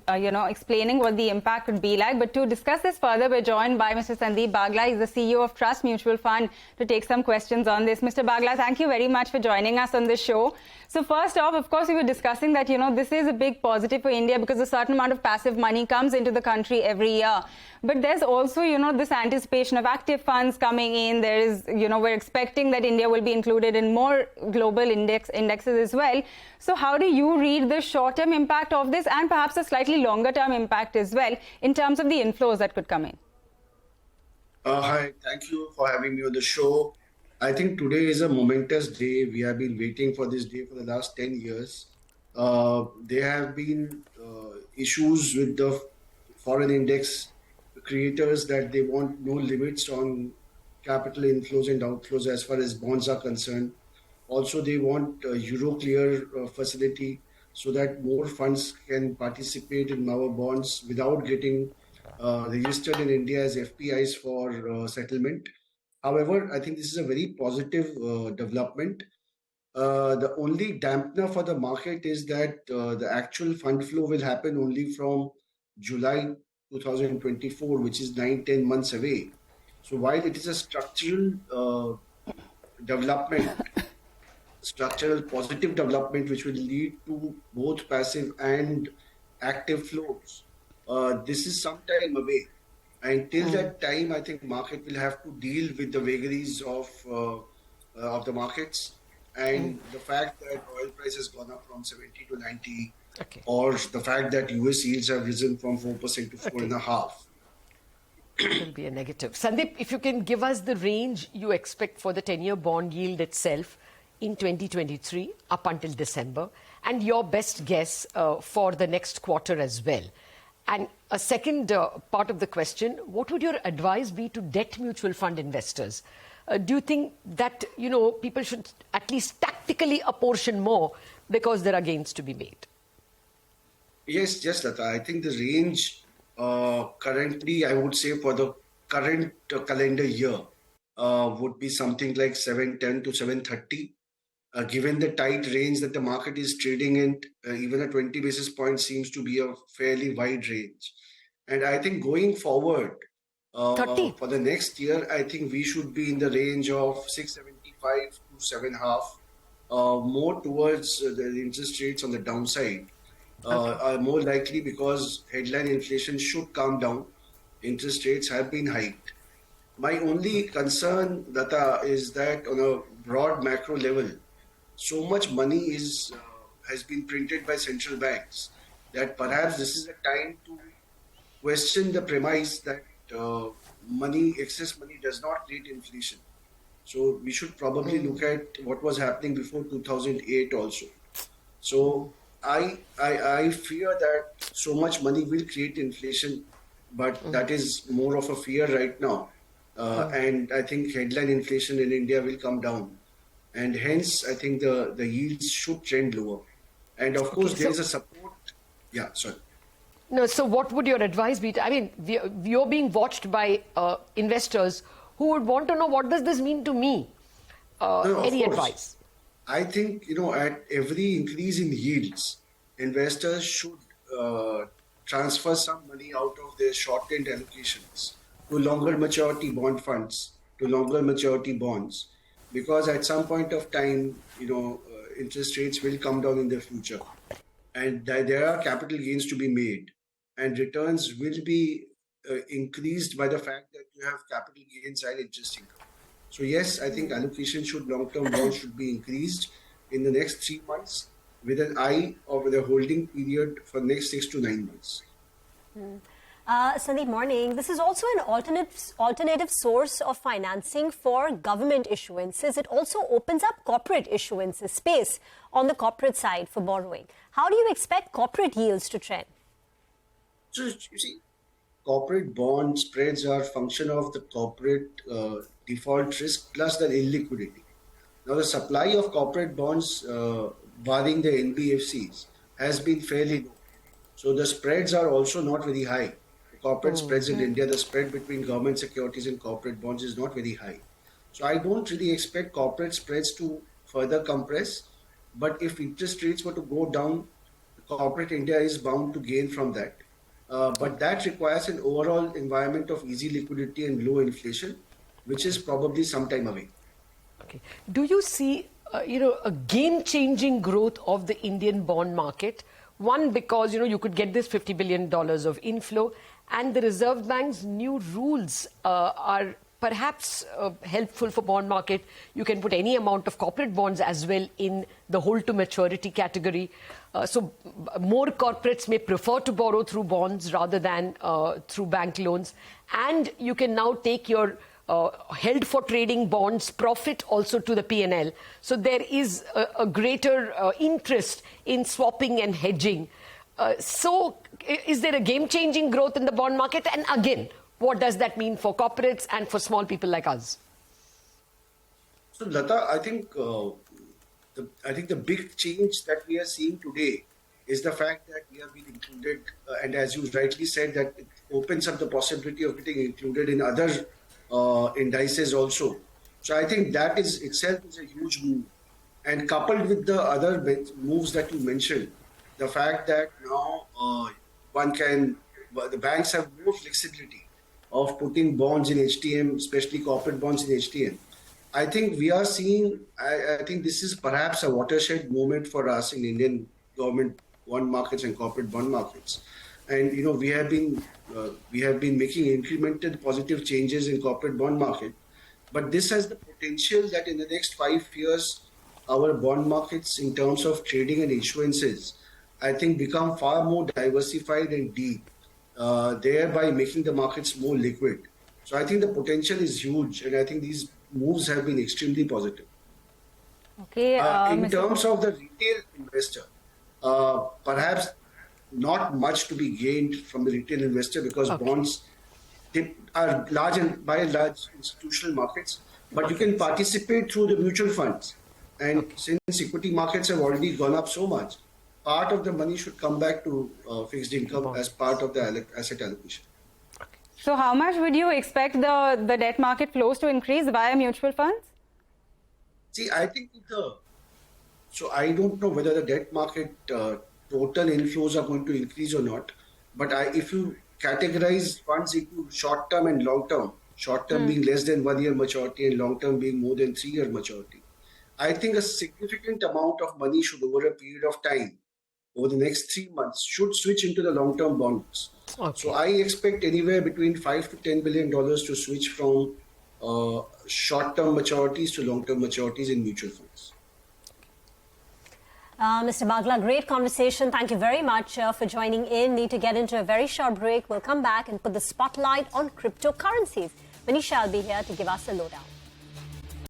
explaining what the impact could be like. But to discuss this further, we're joined by Mr. Sandeep Bagla. He's the CEO of Trust Mutual Fund, to take some questions on this. Mr. Bagla, thank you very much for joining us on this show. So first off, of course, we were discussing that, this is a big positive for India because a certain amount of passive money comes into the country every year. But there's also, this anticipation of active funds coming in. There is, we're expecting that India will be included in more global indexes as well. So how do you read the short-term impact of this and perhaps a slightly longer-term impact as well in terms of the inflows that could come in? Hi, thank you for having me on the show. I think today is a momentous day. We have been waiting for this day for the last 10 years. There have been issues with the foreign index creators that they want no limits on capital inflows and outflows as far as bonds are concerned. Also, they want a Euroclear facility so that more funds can participate in our bonds without getting registered in India as FPIs for settlement. However, I think this is a very positive development. The only dampener for the market is that the actual fund flow will happen only from July 2024, which is 9-10 months away. So while it is a structural development, structural positive development, which will lead to both passive and active flows, this is some time away. And till that time, I think market will have to deal with the vagaries of the markets and the fact that oil price has gone up from 70 to 90, or the fact that US yields have risen from 4% to 4.5%. It will be a negative. Sandeep, if you can give us the range you expect for the 10-year bond yield itself in 2023 up until December, and your best guess for the next quarter as well. And a second part of the question, what would your advice be to debt mutual fund investors? Do you think that, people should at least tactically apportion more because there are gains to be made? Yes, Lata. I think the range currently, I would say for the current calendar year would be something like 710 to 730. Given the tight range that the market is trading in, even a 20 basis point seems to be a fairly wide range. And I think going forward, for the next year, I think we should be in the range of 675 to 7.5, more towards the interest rates on the downside. Are more likely because headline inflation should calm down. Interest rates have been hiked. My only concern, Lata, is that on a broad macro level, so much money has been printed by central banks that perhaps this is a time to question the premise that excess money does not create inflation. So we should probably look at what was happening before 2008 also. So I fear that so much money will create inflation, but that is more of a fear right now. And I think headline inflation in India will come down. And hence, I think the yields should trend lower. And of course, there is a support. Yeah, sorry. No, so what would your advice be? I mean, you're being watched by investors who would want to know, what does this mean to me? Any advice? I think, at every increase in yields, investors should transfer some money out of their short-end allocations to longer maturity bond funds, to longer maturity bonds. Because at some point of time, interest rates will come down in the future. And there are capital gains to be made. And returns will be increased by the fact that you have capital gains and interest income. So yes, I think allocation long-term bonds should be increased in the next 3 months with an eye over the holding period for next 6 to 9 months. Sandeep, morning. This is also an alternative source of financing for government issuances. It also opens up corporate issuances, space on the corporate side for borrowing. How do you expect corporate yields to trend? So, you see, corporate bond spreads are a function of the corporate default risk plus the illiquidity. Now, the supply of corporate bonds, barring the NBFCs, has been fairly low. So the spreads are also not very high. Corporate spreads in India, the spread between government securities and corporate bonds is not very high. So I don't really expect corporate spreads to further compress. But if interest rates were to go down, corporate India is bound to gain from that. But that requires an overall environment of easy liquidity and low inflation, which is probably some time away. Okay. Do you see, a game-changing growth of the Indian bond market? One, because, you could get this $50 billion of inflow, and the Reserve Bank's new rules are perhaps helpful for bond market. You can put any amount of corporate bonds as well in the hold to maturity category. So more corporates may prefer to borrow through bonds rather than through bank loans. And you can now take your held for trading bonds profit also to the P&L. So there is a greater interest in swapping and hedging. So is there a game-changing growth in the bond market? And again, what does that mean for corporates and for small people like us? So Lata, I think the big change that we are seeing today is the fact that we have been included, and as you rightly said, that it opens up the possibility of getting included in other indices also. So I think that is itself is a huge move. And coupled with the other moves that you mentioned, the fact that now the banks have more flexibility of putting bonds in HTM, especially corporate bonds in HTM. I think we are seeing, I think this is perhaps a watershed moment for us in Indian government bond markets and corporate bond markets. And, we have been making incremental positive changes in corporate bond market. But this has the potential that in the next 5 years, our bond markets in terms of trading and issuances, I think become far more diversified and deep, thereby making the markets more liquid. So I think the potential is huge, and I think these moves have been extremely positive. Okay. In terms of the retail investor, perhaps not much to be gained from the retail investor because bonds are large and by and large institutional markets, but you can participate through the mutual funds. And since equity markets have already gone up so much, part of the money should come back to fixed income as part of the asset allocation. So how much would you expect the debt market flows to increase via mutual funds? See, I think so I don't know whether the debt market total inflows are going to increase or not. But if you categorize funds into short-term and long-term, short-term being less than 1 year maturity and long-term being more than 3 year maturity, I think a significant amount of money should over a period of time, over the next 3 months, should switch into the long-term bonds. Okay. So I expect anywhere between $5 to $10 billion to switch from short-term maturities to long-term maturities in mutual funds. Mr. Bagla, great conversation. Thank you very much for joining in. Need to get into a very short break. We'll come back and put the spotlight on cryptocurrencies. Manisha will be here to give us a lowdown.